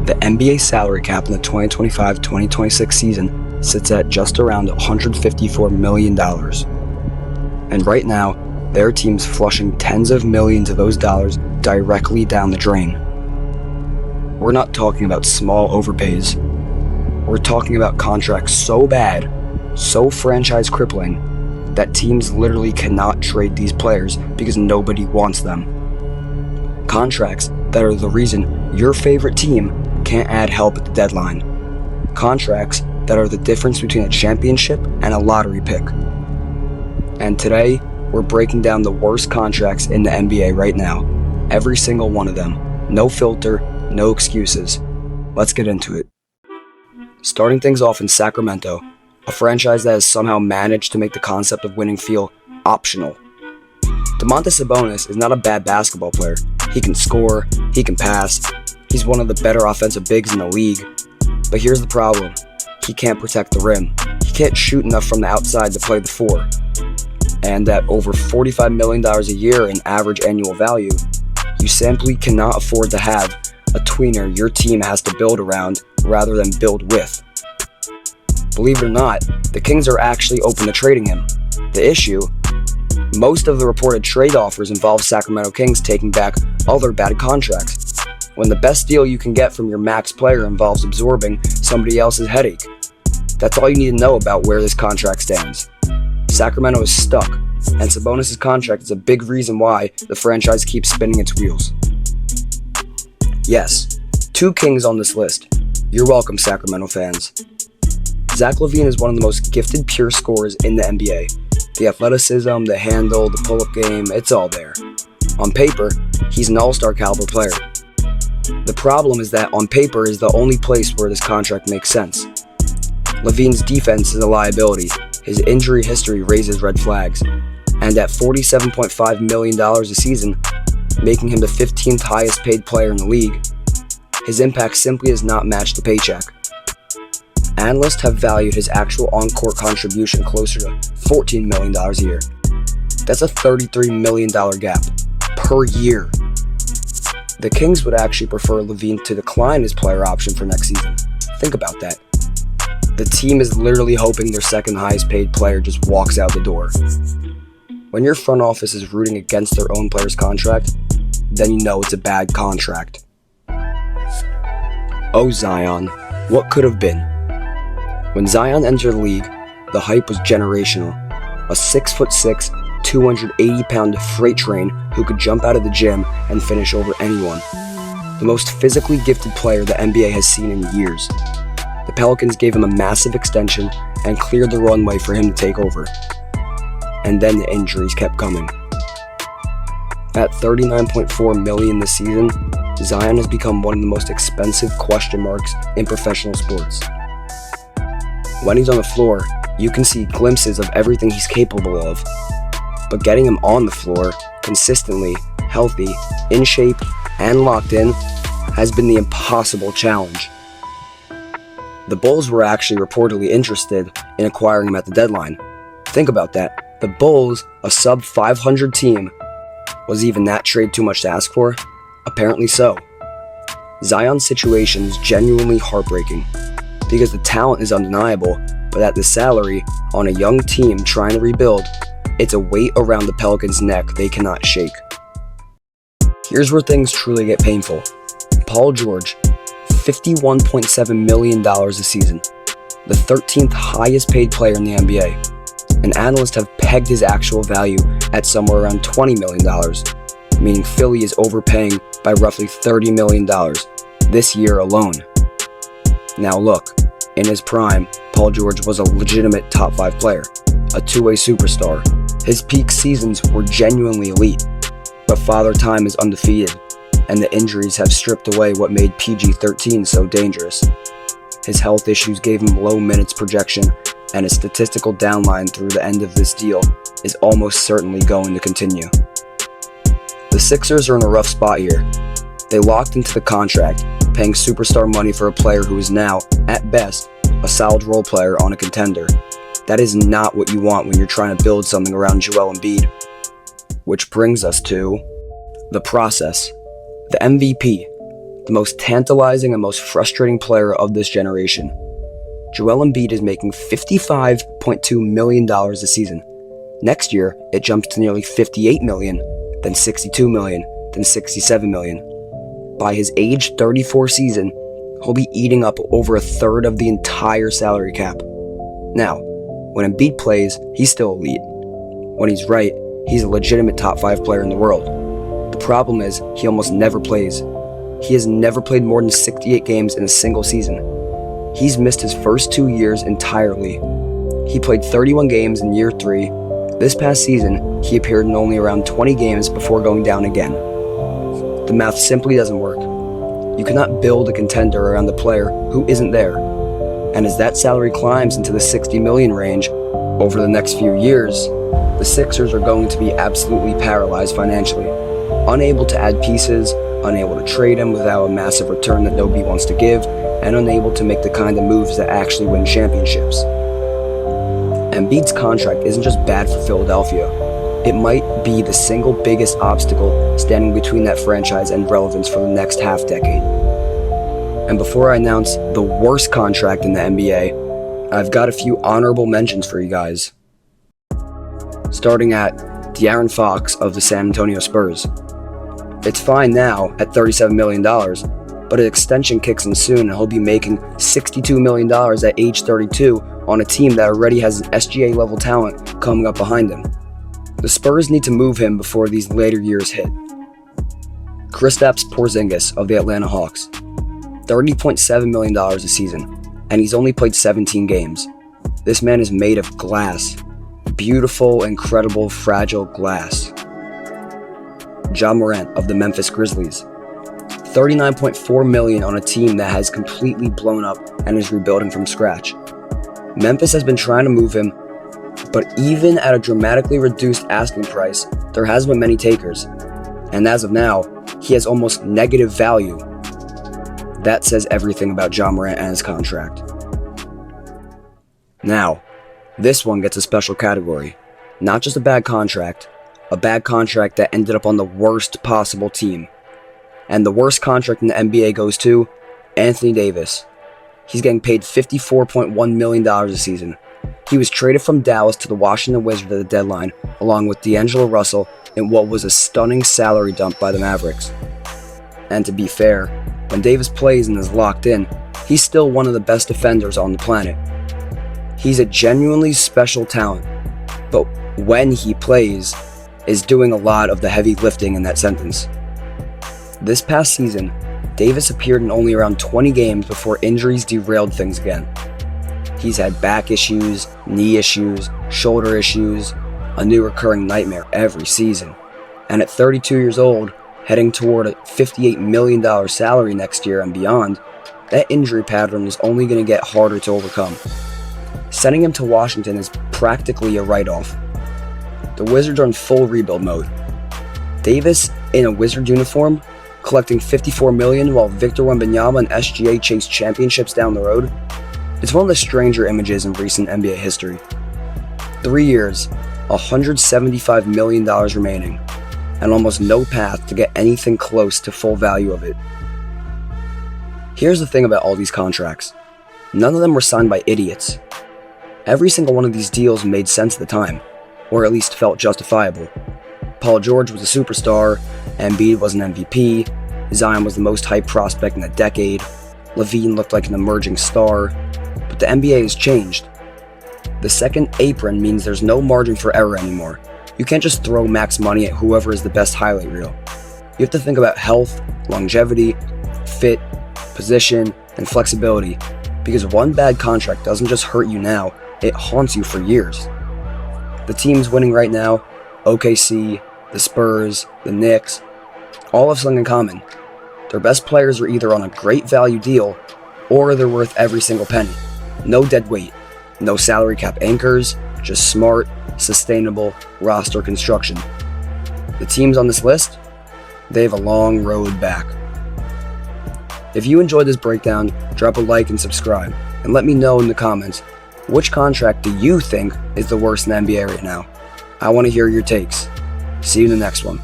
The NBA salary cap in the 2025-2026 season sits at just around $154 million. And right now, there are teams flushing tens of millions of those dollars directly down the drain. We're not talking about small overpays. We're talking about contracts so bad, so franchise crippling, that teams literally cannot trade these players because nobody wants them. Contracts that are the reason your favorite team can't add help at the deadline. Contracts that are the difference between a championship and a lottery pick. And today, we're breaking down the worst contracts in the NBA right now. Every single one of them. No filter, no excuses. Let's get into it. Starting things off in Sacramento, a franchise that has somehow managed to make the concept of winning feel optional. Domantas Sabonis is not a bad basketball player. He can score, he can pass, he's one of the better offensive bigs in the league. But here's the problem. He can't protect the rim. He can't shoot enough from the outside to play the four. And at over $45 million a year in average annual value, you simply cannot afford to have a tweener your team has to build around rather than build with. Believe it or not, the Kings are actually open to trading him. The issue? Most of the reported trade offers involve Sacramento Kings taking back other bad contracts, when the best deal you can get from your max player involves absorbing somebody else's headache. That's all you need to know about where this contract stands. Sacramento is stuck, and Sabonis' contract is a big reason why the franchise keeps spinning its wheels. Yes, 2 Kings on this list. You're welcome, Sacramento fans. Zach Lavine is one of the most gifted pure scorers in the NBA. The athleticism, the handle, the pull-up game, it's all there. On paper, he's an all-star caliber player. The problem is that on paper is the only place where this contract makes sense. Lavine's defense is a liability. His injury history raises red flags. And at $47.5 million a season, making him the 15th highest paid player in the league, his impact simply does not match the paycheck. Analysts have valued his actual on-court contribution closer to $14 million a year. That's a $33 million gap per year. The Kings would actually prefer Lavine to decline his player option for next season. Think about that. The team is literally hoping their second highest paid player just walks out the door. When your front office is rooting against their own player's contract, then you know it's a bad contract. Oh Zion, what could have been? When Zion entered the league, the hype was generational. A 6'6", 280-pound freight train who could jump out of the gym and finish over anyone. The most physically gifted player the NBA has seen in years. The Pelicans gave him a massive extension and cleared the runway for him to take over. And then the injuries kept coming. At $39.4 million this season, Zion has become one of the most expensive question marks in professional sports. When he's on the floor, you can see glimpses of everything he's capable of. But getting him on the floor, consistently, healthy, in shape, and locked in, has been the impossible challenge. The Bulls were actually reportedly interested in acquiring him at the deadline. Think about that. The Bulls, a sub-500 team, was even that trade too much to ask for? Apparently so. Zion's situation is genuinely heartbreaking, because the talent is undeniable, but at the salary, on a young team trying to rebuild, it's a weight around the Pelicans' neck they cannot shake. Here's where things truly get painful. Paul George, $51.7 million a season, the 13th highest paid player in the NBA. And analysts have pegged his actual value at somewhere around $20 million, meaning Philly is overpaying by roughly $30 million this year alone. Now look, in his prime, Paul George was a legitimate top 5 player, a two-way superstar. His peak seasons were genuinely elite, but Father Time is undefeated, and the injuries have stripped away what made PG-13 so dangerous. His health issues gave him low minutes projection, and his statistical downline through the end of this deal is almost certainly going to continue. The Sixers are in a rough spot here. They locked into the contract, paying superstar money for a player who is now, at best, a solid role player on a contender. That is not what you want when you're trying to build something around Joel Embiid. Which brings us to the process. The MVP, the most tantalizing and most frustrating player of this generation. Joel Embiid is making $55.2 million a season. Next year, it jumps to nearly $58 million, then $62 million, then $67 million. By his age 34 season, he'll be eating up over a third of the entire salary cap. Now, when Embiid plays, he's still elite. When he's right, he's a legitimate top 5 player in the world. The problem is, he almost never plays. He has never played more than 68 games in a single season. He's missed his first 2 years entirely. He played 31 games in year 3. This past season, he appeared in only around 20 games before going down again. The math simply doesn't work. You cannot build a contender around a player who isn't there. And as that salary climbs into the $60 million range over the next few years, the Sixers are going to be absolutely paralyzed financially, unable to add pieces, unable to trade him without a massive return that nobody wants to give, and unable to make the kind of moves that actually win championships. Embiid's contract isn't just bad for Philadelphia. It might be the single biggest obstacle standing between that franchise and relevance for the next half-decade. And before I announce the worst contract in the NBA, I've got a few honorable mentions for you guys. Starting at De'Aaron Fox of the San Antonio Spurs. It's fine now at $37 million, but an extension kicks in soon and he'll be making $62 million at age 32 on a team that already has an SGA level talent coming up behind him. The Spurs need to move him before these later years hit. Kristaps Porzingis of the Atlanta Hawks. $30.7 million a season, and he's only played 17 games. This man is made of glass. Beautiful, incredible, fragile glass. Ja Morant of the Memphis Grizzlies. $39.4 million on a team that has completely blown up and is rebuilding from scratch. Memphis has been trying to move him, but even at a dramatically reduced asking price, there hasn't been many takers. And as of now, he has almost negative value. That says everything about Ja Morant and his contract. Now, this one gets a special category. Not just a bad contract that ended up on the worst possible team. And the worst contract in the NBA goes to Anthony Davis. He's getting paid $54.1 million a season. He was traded from Dallas to the Washington Wizards at the deadline, along with D'Angelo Russell, in what was a stunning salary dump by the Mavericks. And to be fair, when Davis plays and is locked in, he's still one of the best defenders on the planet. He's a genuinely special talent, but when he plays, is doing a lot of the heavy lifting in that sentence. This past season, Davis appeared in only around 20 games before injuries derailed things again. He's had back issues, knee issues, shoulder issues, a new recurring nightmare every season. And at 32 years old, heading toward a $58 million salary next year and beyond, that injury pattern is only going to get harder to overcome. Sending him to Washington is practically a write-off. The Wizards are in full rebuild mode. Davis in a Wizard uniform, collecting $54 million while Victor Wembanyama and SGA chase championships down the road. It's one of the stranger images in recent NBA history. 3 years, $175 million remaining, and almost no path to get anything close to full value of it. Here's the thing about all these contracts. None of them were signed by idiots. Every single one of these deals made sense at the time, or at least felt justifiable. Paul George was a superstar, Embiid was an MVP, Zion was the most hyped prospect in a decade, Lavine looked like an emerging star, but the NBA has changed. The second apron means there's no margin for error anymore. You can't just throw max money at whoever is the best highlight reel. You have to think about health, longevity, fit, position, and flexibility, because one bad contract doesn't just hurt you now, it haunts you for years. The teams winning right now, OKC, the Spurs, the Knicks, all have something in common. Their best players are either on a great value deal, or they're worth every single penny. No dead weight, no salary cap anchors, just smart, sustainable roster construction. The teams on this list, they have a long road back. If you enjoyed this breakdown, drop a like and subscribe, and let me know in the comments, which contract do you think is the worst in the NBA right now? I want to hear your takes. See you in the next one.